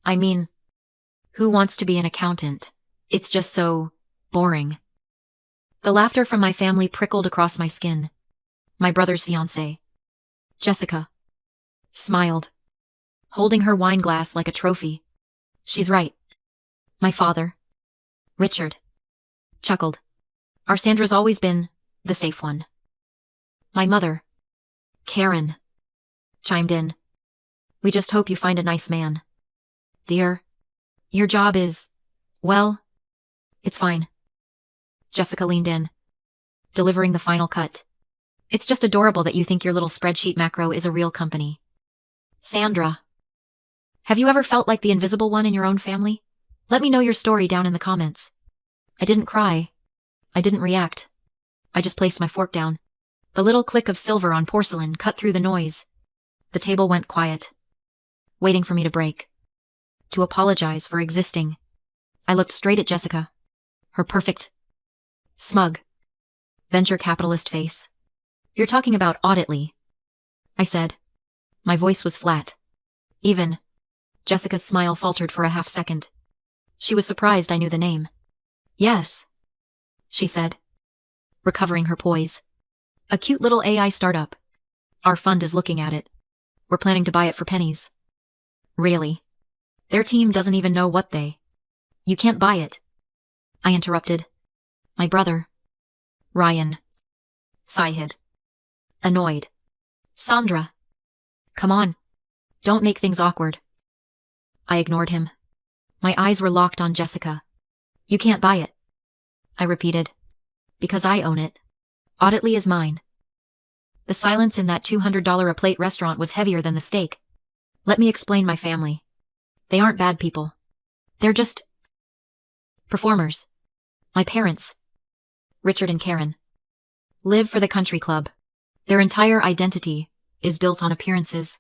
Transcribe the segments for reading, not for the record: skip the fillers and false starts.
I mean, who wants to be an accountant? It's just so boring. The laughter from my family prickled across my skin. My brother's fiancée, Jessica, smiled, holding her wine glass like a trophy. She's right. My father, Richard, chuckled. Our Sandra's always been the safe one. My mother, Karen, chimed in. We just hope you find a nice man. Dear, your job is, well, it's fine. Jessica leaned in, delivering the final cut. It's just adorable that you think your little spreadsheet macro is a real company. Sandra, have you ever felt like the invisible one in your own family? Let me know your story down in the comments. I didn't cry. I didn't react. I just placed my fork down. The little click of silver on porcelain cut through the noise. The table went quiet, waiting for me to break, to apologize for existing. I looked straight at Jessica, her perfect, smug, venture capitalist face. You're talking about Auditly, I said. My voice was flat. Even. Jessica's smile faltered for a half second. She was surprised I knew the name. Yes, she said, recovering her poise. A cute little AI startup. Our fund is looking at it. We're planning to buy it for pennies. Really? Their team doesn't even know what they... You can't buy it. I interrupted. My brother, Ryan, sighed, annoyed. Sandra, come on. Don't make things awkward. I ignored him. My eyes were locked on Jessica. You can't buy it, I repeated. Because I own it. Auditly is mine. The silence in that $200 a plate restaurant was heavier than the steak. Let me explain my family. They aren't bad people. They're just performers. My parents, Richard and Karen, live for the country club. Their entire identity is built on appearances.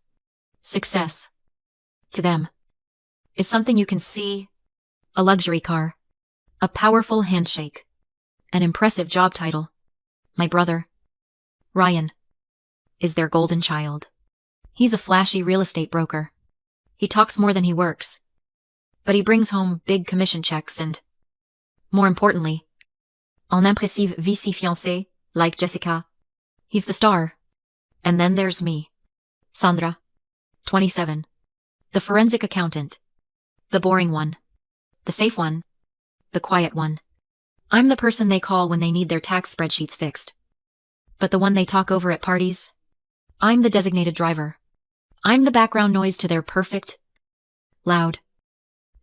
Success, to them, is something you can see, a luxury car, a powerful handshake, an impressive job title. My brother, Ryan, is their golden child. He's a flashy real estate broker. He talks more than he works. But he brings home big commission checks and, more importantly, an impressive vice fiancée like Jessica. He's the star. And then there's me, Sandra, 27, the forensic accountant, the boring one, the safe one, the quiet one. I'm the person they call when they need their tax spreadsheets fixed. But the one they talk over at parties? I'm the designated driver. I'm the background noise to their perfect, loud,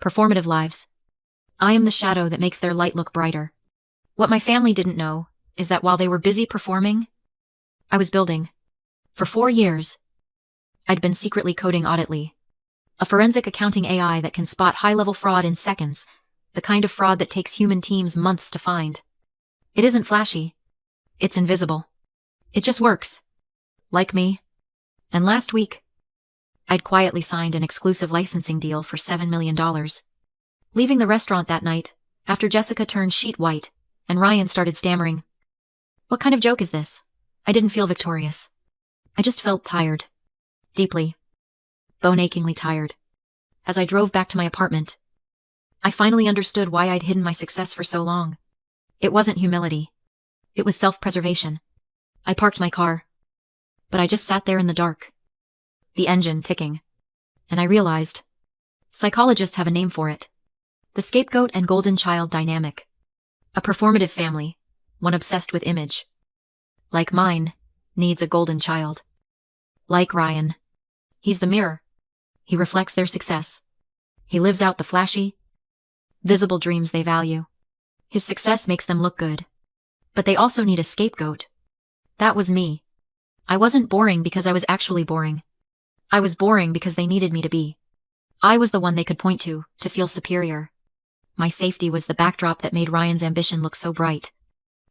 performative lives. I am the shadow that makes their light look brighter. What my family didn't know is that while they were busy performing, I was building. For 4 years, I'd been secretly coding Auditly, a forensic accounting AI that can spot high-level fraud in seconds, the kind of fraud that takes human teams months to find. It isn't flashy. It's invisible. It just works. Like me. And last week, I'd quietly signed an exclusive licensing deal for $7 million. Leaving the restaurant that night, after Jessica turned sheet white, and Ryan started stammering. What kind of joke is this? I didn't feel victorious. I just felt tired. Deeply. Bone-achingly tired. As I drove back to my apartment, I finally understood why I'd hidden my success for so long. It wasn't humility. It was self-preservation. I parked my car. But I just sat there in the dark. The engine ticking. And I realized. Psychologists have a name for it. The scapegoat and golden child dynamic. A performative family, one obsessed with image, like mine, needs a golden child. Like Ryan. He's the mirror. He reflects their success. He lives out the flashy, visible dreams they value. His success makes them look good. But they also need a scapegoat. That was me. I wasn't boring because I was actually boring. I was boring because they needed me to be. I was the one they could point to feel superior. My safety was the backdrop that made Ryan's ambition look so bright.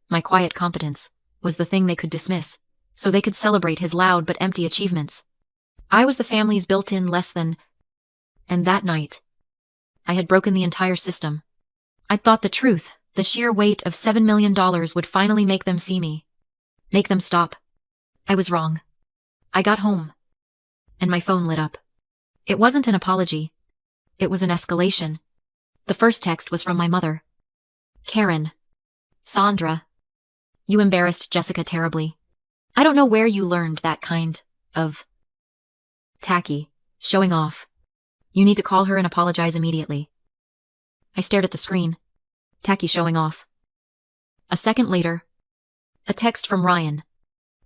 My quiet competence was the thing they could dismiss, so they could celebrate his loud but empty achievements. I was the family's built-in less than. And that night, I had broken the entire system. I'd thought the truth, the sheer weight of $7 million would finally make them see me. Make them stop. I was wrong. I got home. And my phone lit up. It wasn't an apology. It was an escalation. The first text was from my mother. Karen. Sandra. You embarrassed Jessica terribly. I don't know where you learned that kind of tacky showing off. You need to call her and apologize immediately. I stared at the screen. Tacky showing off. A second later, a text from Ryan.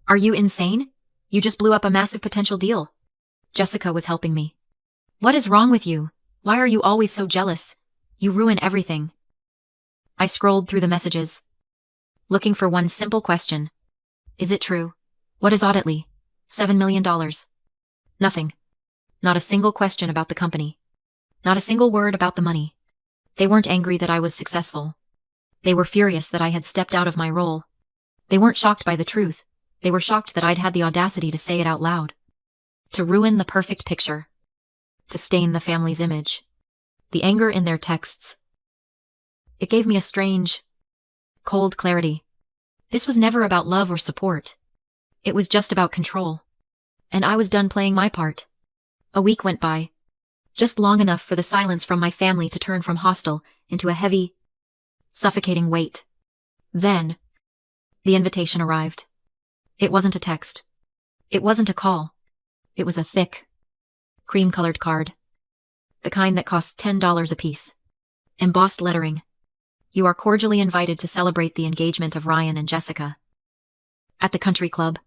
Are you insane? You just blew up a massive potential deal. Jessica was helping me. What is wrong with you? Why are you always so jealous? You ruin everything. I scrolled through the messages, looking for one simple question. Is it true? What is auditly? $7 million. Nothing. Not a single question about the company. Not a single word about the money. They weren't angry that I was successful. They were furious that I had stepped out of my role. They weren't shocked by the truth. They were shocked that I'd had the audacity to say it out loud. To ruin the perfect picture. To stain the family's image. The anger in their texts. It gave me a strange, cold clarity. This was never about love or support. It was just about control. And I was done playing my part. A week went by. Just long enough for the silence from my family to turn from hostile into a heavy, suffocating weight. Then, the invitation arrived. It wasn't a text. It wasn't a call. It was a thick, cream-colored card. The kind that costs $10 apiece. Embossed lettering. You are cordially invited to celebrate the engagement of Ryan and Jessica. At the country club.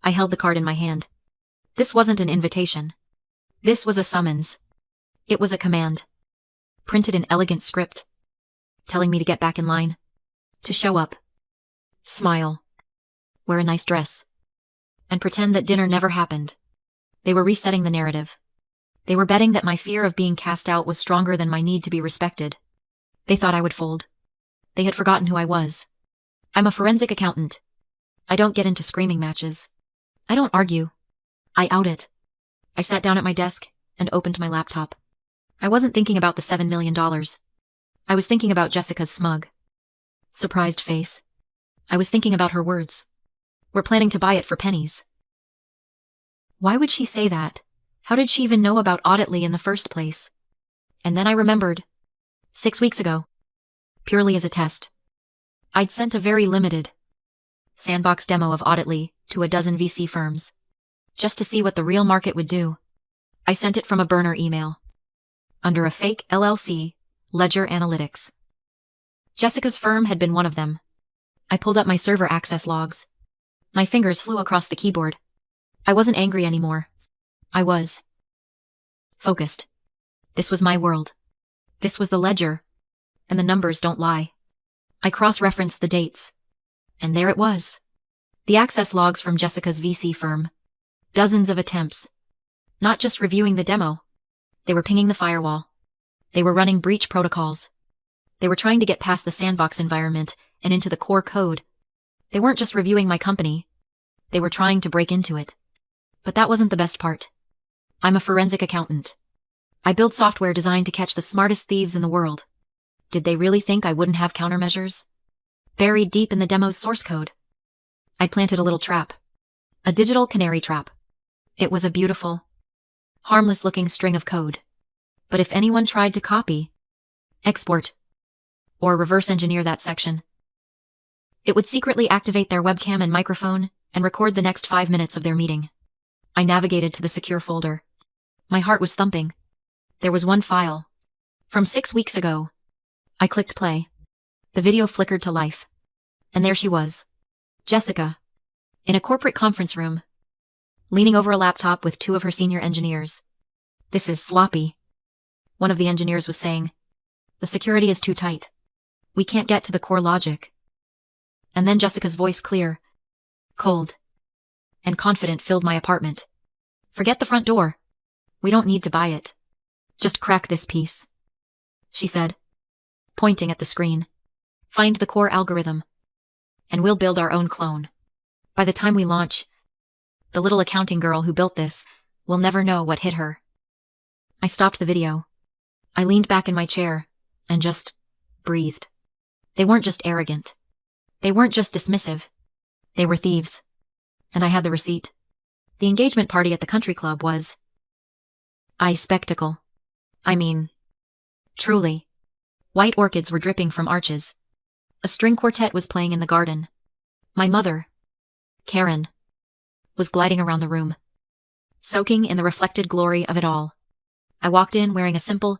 I held the card in my hand. This wasn't an invitation. This was a summons. It was a command. Printed in elegant script. Telling me to get back in line. To show up. Smile. Wear a nice dress. And pretend that dinner never happened. They were resetting the narrative. They were betting that my fear of being cast out was stronger than my need to be respected. They thought I would fold. They had forgotten who I was. I'm a forensic accountant. I don't get into screaming matches. I don't argue. I out it. I sat down at my desk and opened my laptop. I wasn't thinking about the $7 million. I was thinking about Jessica's smug, surprised face. I was thinking about her words. We're planning to buy it for pennies. Why would she say that? How did she even know about Auditly in the first place? And then I remembered. 6 weeks ago. Purely as a test. I'd sent a very limited sandbox demo of Auditly to a dozen VC firms. Just to see what the real market would do. I sent it from a burner email. Under a fake LLC, Ledger Analytics. Jessica's firm had been one of them. I pulled up my server access logs. My fingers flew across the keyboard. I wasn't angry anymore. I was focused. This was my world. This was the ledger. And the numbers don't lie. I cross-referenced the dates. And there it was. The access logs from Jessica's VC firm. Dozens of attempts. Not just reviewing the demo. They were pinging the firewall. They were running breach protocols. They were trying to get past the sandbox environment and into the core code. They weren't just reviewing my company. They were trying to break into it. But that wasn't the best part. I'm a forensic accountant. I build software designed to catch the smartest thieves in the world. Did they really think I wouldn't have countermeasures? Buried deep in the demo's source code. I'd planted a little trap. A digital canary trap. It was a beautiful, harmless-looking string of code. But if anyone tried to copy, export, or reverse engineer that section, it would secretly activate their webcam and microphone and record the next 5 minutes of their meeting. I navigated to the secure folder. My heart was thumping. There was one file. From 6 weeks ago. I clicked play. The video flickered to life. And there she was. Jessica. In a corporate conference room. Leaning over a laptop with 2 of her senior engineers. This is sloppy. One of the engineers was saying. The security is too tight. We can't get to the core logic. And then Jessica's voice clear, cold, and confident filled my apartment. Forget the front door. We don't need to buy it. Just crack this piece. She said, pointing at the screen. Find the core algorithm. And we'll build our own clone. By the time we launch, the little accounting girl who built this will never know what hit her. I stopped the video. I leaned back in my chair and just breathed. They weren't just arrogant. They weren't just dismissive. They were thieves. And I had the receipt. The engagement party at the country club was spectacle. I mean, Truly. White orchids were dripping from arches. A string quartet was playing in the garden. My mother, Karen, was gliding around the room, soaking in the reflected glory of it all. I walked in wearing a simple,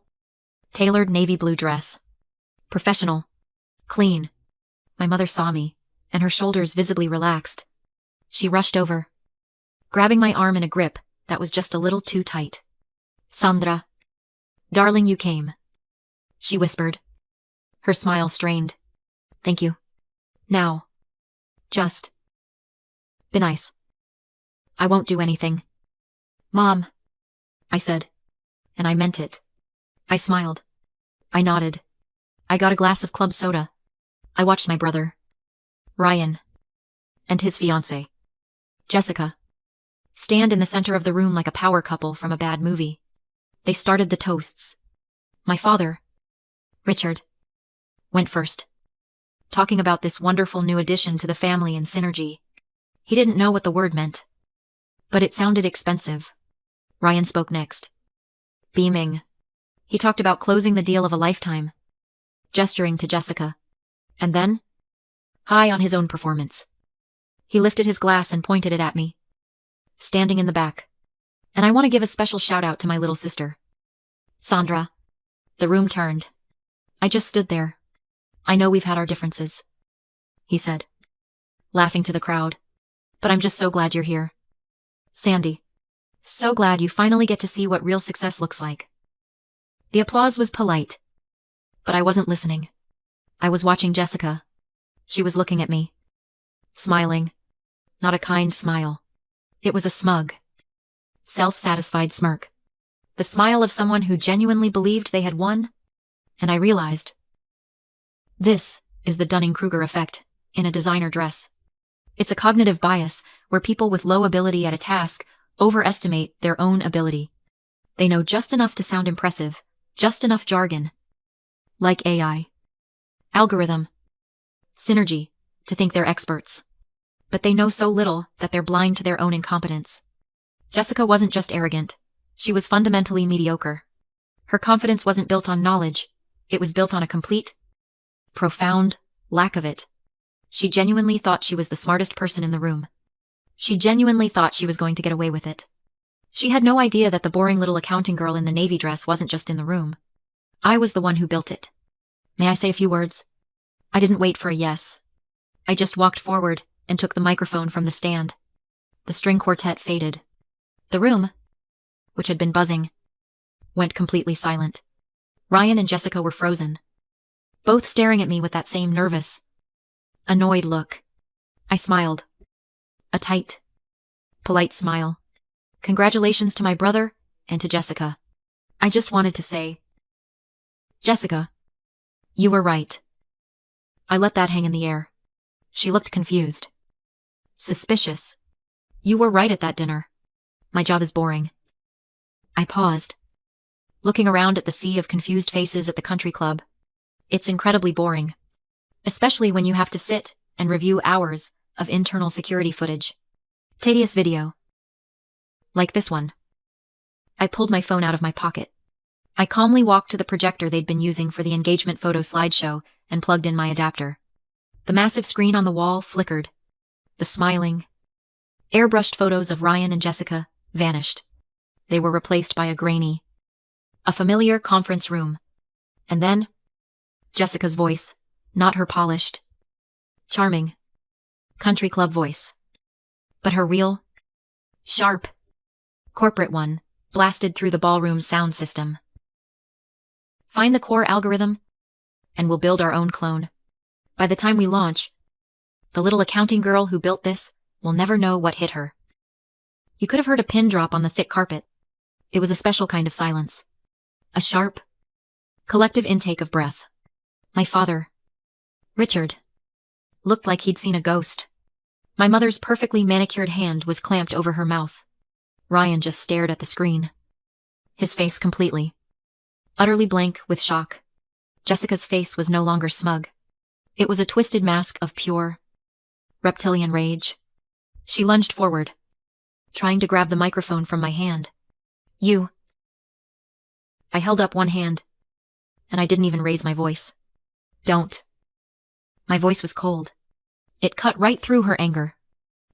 tailored navy blue dress. Professional. Clean. My mother saw me, and her shoulders visibly relaxed. She rushed over, grabbing my arm in a grip that was just a little too tight. Sandra. Darling, you came, she whispered. Her smile strained. Thank you. Now. Just. Be nice. I won't do anything. Mom, I said. And I meant it. I smiled. I nodded. I got a glass of club soda. I watched my brother, Ryan, and his fiancée, Jessica, stand in the center of the room like a power couple from a bad movie. They started the toasts. My father, Richard, went first, talking about this wonderful new addition to the family and synergy. He didn't know what the word meant, but it sounded expensive. Ryan spoke next. Beaming. He talked about closing the deal of a lifetime, gesturing to Jessica. And then, high on his own performance, he lifted his glass and pointed it at me, standing in the back. And I want to give a special shout out to my little sister, Sandra. The room turned. I just stood there. I know we've had our differences, he said, laughing to the crowd. But I'm just so glad you're here. Sandy. So glad you finally get to see what real success looks like. The applause was polite, but I wasn't listening. I was watching Jessica. She was looking at me, smiling. Not a kind smile. It was a smug, self-satisfied smirk. The smile of someone who genuinely believed they had won. And I realized, this is the Dunning-Kruger effect in a designer dress. It's a cognitive bias where people with low ability at a task overestimate their own ability. They know just enough to sound impressive, just enough jargon. Like AI. Algorithm. Synergy, to think they're experts. But they know so little that they're blind to their own incompetence. Jessica wasn't just arrogant. She was fundamentally mediocre. Her confidence wasn't built on knowledge. It was built on a complete, profound lack of it. She genuinely thought she was the smartest person in the room. She genuinely thought she was going to get away with it. She had no idea that the boring little accounting girl in the navy dress wasn't just in the room. I was the one who built it. May I say a few words? I didn't wait for a yes. I just walked forward and took the microphone from the stand. The string quartet faded. The room, which had been buzzing, went completely silent. Ryan and Jessica were frozen, both staring at me with that same nervous, annoyed look. I smiled. A tight, polite smile. Congratulations to my brother and to Jessica. I just wanted to say, Jessica, you were right. I let that hang in the air. She looked confused. Suspicious. You were right at that dinner. My job is boring. I paused, looking around at the sea of confused faces at the country club. It's incredibly boring. Especially when you have to sit and review hours of internal security footage. Tedious video. Like this one. I pulled my phone out of my pocket. I calmly walked to the projector they'd been using for the engagement photo slideshow and plugged in my adapter. The massive screen on the wall flickered. The smiling, airbrushed photos of Ryan and Jessica vanished. They were replaced by a grainy, a familiar conference room. And then, Jessica's voice, not her polished, charming, country club voice, but her real, sharp, corporate one, blasted through the ballroom's sound system. Find the core algorithm, and we'll build our own clone. By the time we launch, the little accounting girl who built this will never know what hit her. You could have heard a pin drop on the thick carpet. It was a special kind of silence. A sharp, collective intake of breath. My father, Richard, looked like he'd seen a ghost. My mother's perfectly manicured hand was clamped over her mouth. Ryan just stared at the screen. His face completely, utterly blank with shock. Jessica's face was no longer smug. It was a twisted mask of pure, reptilian rage. She lunged forward, trying to grab the microphone from my hand. You. I held up one hand, and I didn't even raise my voice. Don't. My voice was cold. It cut right through her anger.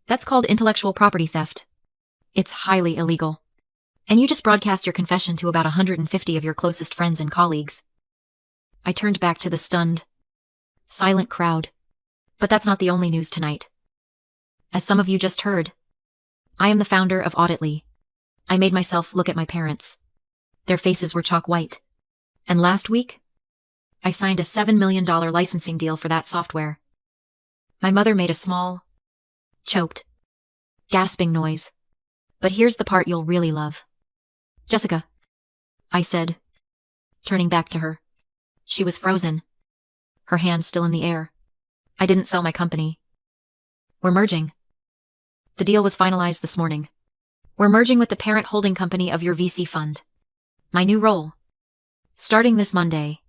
That's called intellectual property theft. It's highly illegal. And you just broadcast your confession to about 150 of your closest friends and colleagues. I turned back to the stunned, silent crowd. But that's not the only news tonight. As some of you just heard, I am the founder of Auditly. I made myself look at my parents. Their faces were chalk white. And last week, I signed a $7 million licensing deal for that software. My mother made a small, choked, gasping noise. But here's the part you'll really love. Jessica, I said, turning back to her. She was frozen, her hands still in the air. I didn't sell my company. We're merging. The deal was finalized this morning. We're merging with the parent holding company of your VC fund. My new role, starting this Monday,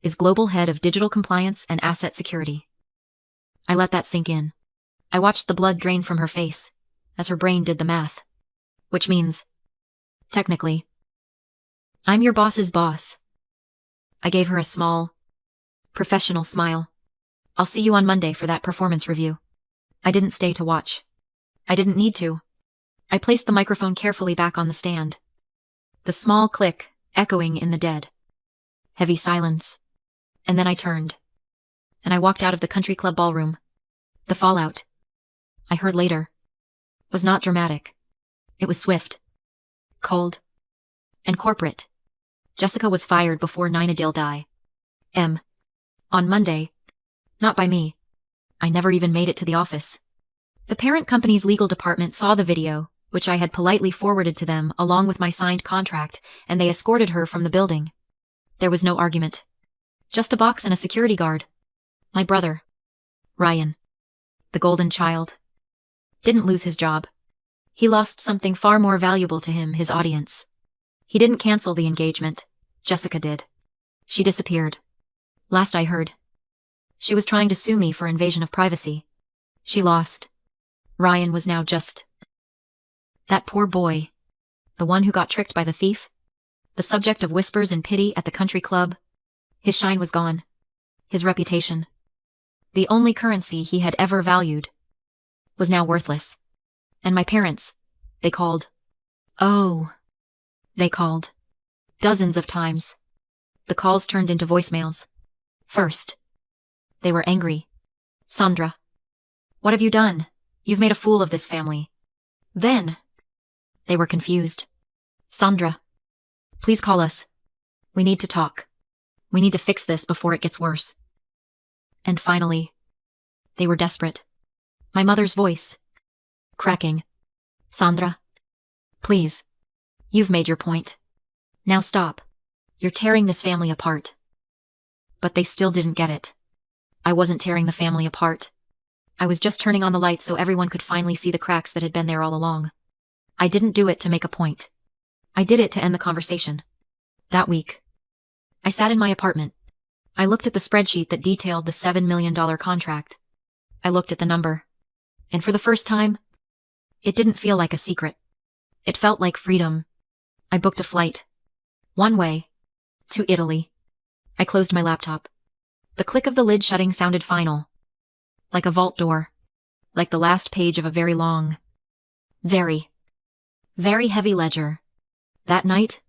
is Global Head of Digital Compliance and Asset Security. I let that sink in. I watched the blood drain from her face as her brain did the math. Which means, technically, I'm your boss's boss. I gave her a small, professional smile. I'll see you on Monday for that performance review. I didn't stay to watch. I didn't need to. I placed the microphone carefully back on the stand. The small click echoing in the dead, heavy silence. And then I turned. And I walked out of the country club ballroom. The fallout, I heard later, was not dramatic. It was swift, cold, and corporate. Jessica was fired before Nina Dill die. On Monday. Not by me. I never even made it to the office. The parent company's legal department saw the video, which I had politely forwarded to them along with my signed contract, and they escorted her from the building. There was no argument. Just a box and a security guard. My brother, Ryan, the golden child, didn't lose his job. He lost something far more valuable to him, his audience. He didn't cancel the engagement. Jessica did. She disappeared. Last I heard, she was trying to sue me for invasion of privacy. She lost. Ryan was now just that poor boy, the one who got tricked by the thief, the subject of whispers and pity at the country club. His shine was gone. His reputation, the only currency he had ever valued, was now worthless. And my parents, they called. Oh, they called. Dozens of times. The calls turned into voicemails. First, they were angry. Sandra, what have you done? You've made a fool of this family. Then, they were confused. Sandra, please call us. We need to talk. We need to fix this before it gets worse. And finally, they were desperate. My mother's voice, cracking. Sandra, please. You've made your point. Now stop. You're tearing this family apart. But they still didn't get it. I wasn't tearing the family apart. I was just turning on the lights so everyone could finally see the cracks that had been there all along. I didn't do it to make a point. I did it to end the conversation. That week, I sat in my apartment. I looked at the spreadsheet that detailed the $7 million contract. I looked at the number. And for the first time, it didn't feel like a secret. It felt like freedom. I booked a flight. One way. To Italy. I closed my laptop. The click of the lid shutting sounded final. Like a vault door. Like the last page of a very long, very heavy ledger. That night,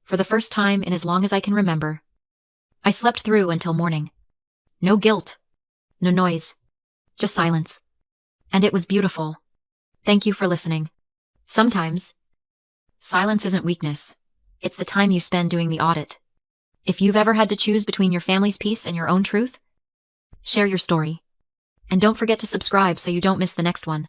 for the first time in as long as I can remember, I slept through until morning. No guilt. No noise. Just silence. And it was beautiful. Thank you for listening. Sometimes, silence isn't weakness. It's the time you spend doing the audit. If you've ever had to choose between your family's peace and your own truth, share your story. And don't forget to subscribe so you don't miss the next one.